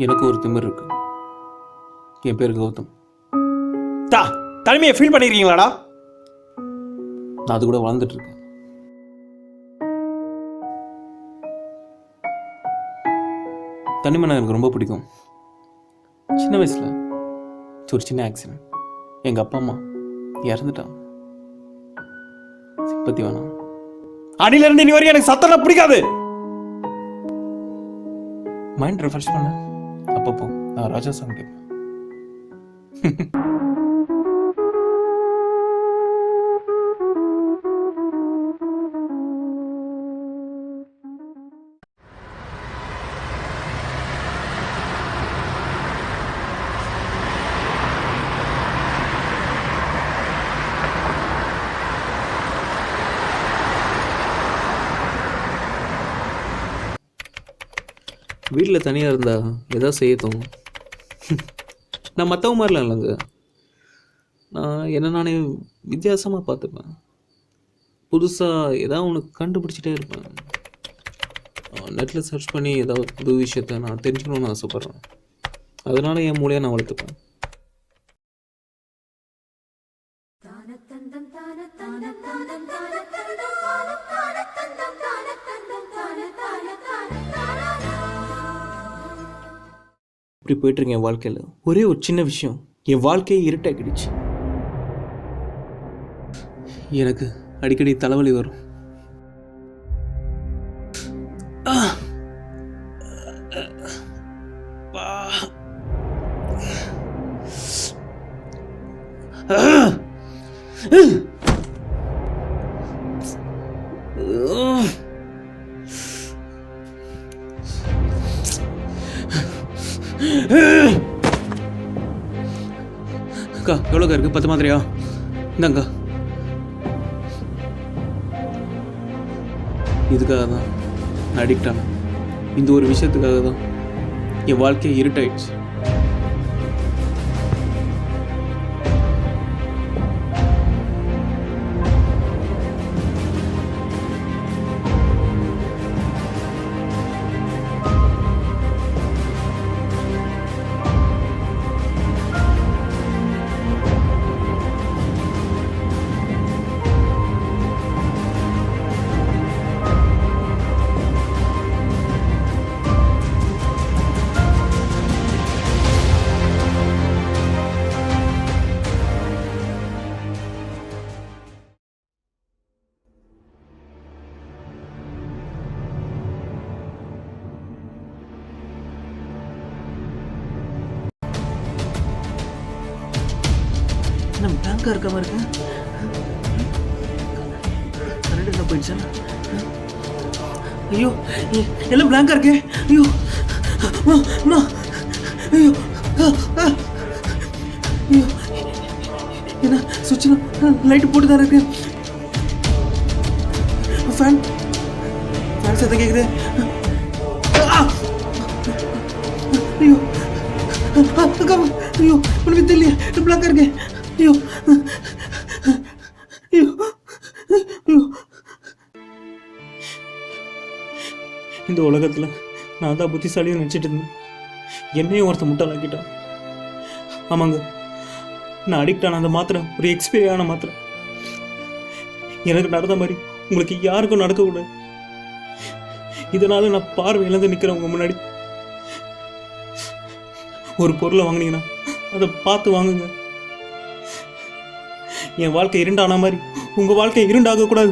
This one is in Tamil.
எனக்கு ஒரு திமிர் இருக்கு. என் பேர் கௌதம். தனிமையை ஃபீல் பண்ணிருக்கீங்களாடா? நான் அது கூட வாழ்ந்துட்டு இருக்கேன். தனிமை எனக்கு ரொம்ப பிடிக்கும். சின்ன வயசுல ஒரு சின்ன ஆக்சிடென்ட், எங்க அப்பா அம்மா இறந்துட்டாங்க. சிம்பத்தி வேணாம். அடியில இருந்து இனி வரைக்கும் எனக்கு சத்தம் பிடிக்காது. மைண்ட் ரெஃப்ரெஷ் பண்ண அப்பப்போ நான் ராஜா சாங் கேட்பேன். வீட்டில் தனியாக இருந்தால் எதாவது செய்ய தோணும். நான் மற்றவங்க மாதிரிலாம் இல்லைங்க. நான் என்ன நானே வித்தியாசமாக பார்த்துப்பேன். புதுசாக ஏதாவது ஒன்று கண்டுபிடிச்சிட்டே இருப்பேன். நெட்டில் சர்ச் பண்ணி ஏதாவது புது விஷயத்த நான் தெரிஞ்சுக்கணுன்னு ஆசைப்பட்றேன். அதனால் என் மூலையாக நான் வளர்த்துப்பேன். இப்படி போயிட்டுருங்க என் வாழ்க்கையில். ஒரே ஒரு சின்ன விஷயம் என் வாழ்க்கையை இருட்டாக்கிடுச்சு. எனக்கு அடிக்கடி தலைவலி வரும். அக்கா எவ்வளோக்கா இருக்கு? 10 மாத்திரையா? இந்தாங்கக்கா. இதுக்காக தான் நான் அடிக்ட் ஆனேன். இந்த ஒரு விஷயத்துக்காக தான் என் வாழ்க்கையை இருட்டாயிடுச்சு. என்ன பிளாங்காக இருக்க மாதிரி இருக்கு? கரண்ட் என்ன போயிடுச்சா? ஐயோ எல்லாம் பிளாங்காக இருக்கு. ஐயோ ஐயோ ஐயோ என்ன சுவிட்ச் லைட்டு போட்டு தான் இருக்கு. ஃபேன் சத்தம் கேட்குது. ஐயோ அக்கா ஐயோ உனக்கு தெரியலையே பிளாங்காக இருக்கு. ஐயோ ஐயோ ஐயோ இந்த உலகத்தில் நான் தான் புத்திசாலியாக நினச்சிட்டு இருந்தேன். என்னையும் ஒருத்தர் முட்டாளாக்கிட்டான். ஆமாங்க, நான் அடிக்ட் ஆன அந்த மாத்திரை ஒரு எக்ஸ்பைரி ஆன மாத்திரை. எனக்கு நடந்த மாதிரி உங்களுக்கு யாருக்கும் நடக்கக்கூடாது. இதனால நான் பார்வை இழந்து நிற்கிறேன் உங்க முன்னாடி. ஒரு பொருளை வாங்கினீங்கன்னா அதை பார்த்து வாங்குங்க. என் வாழ்க்கை இருண்டான மாதிரி உங்க வாழ்க்கை இருண்டாக கூடாது.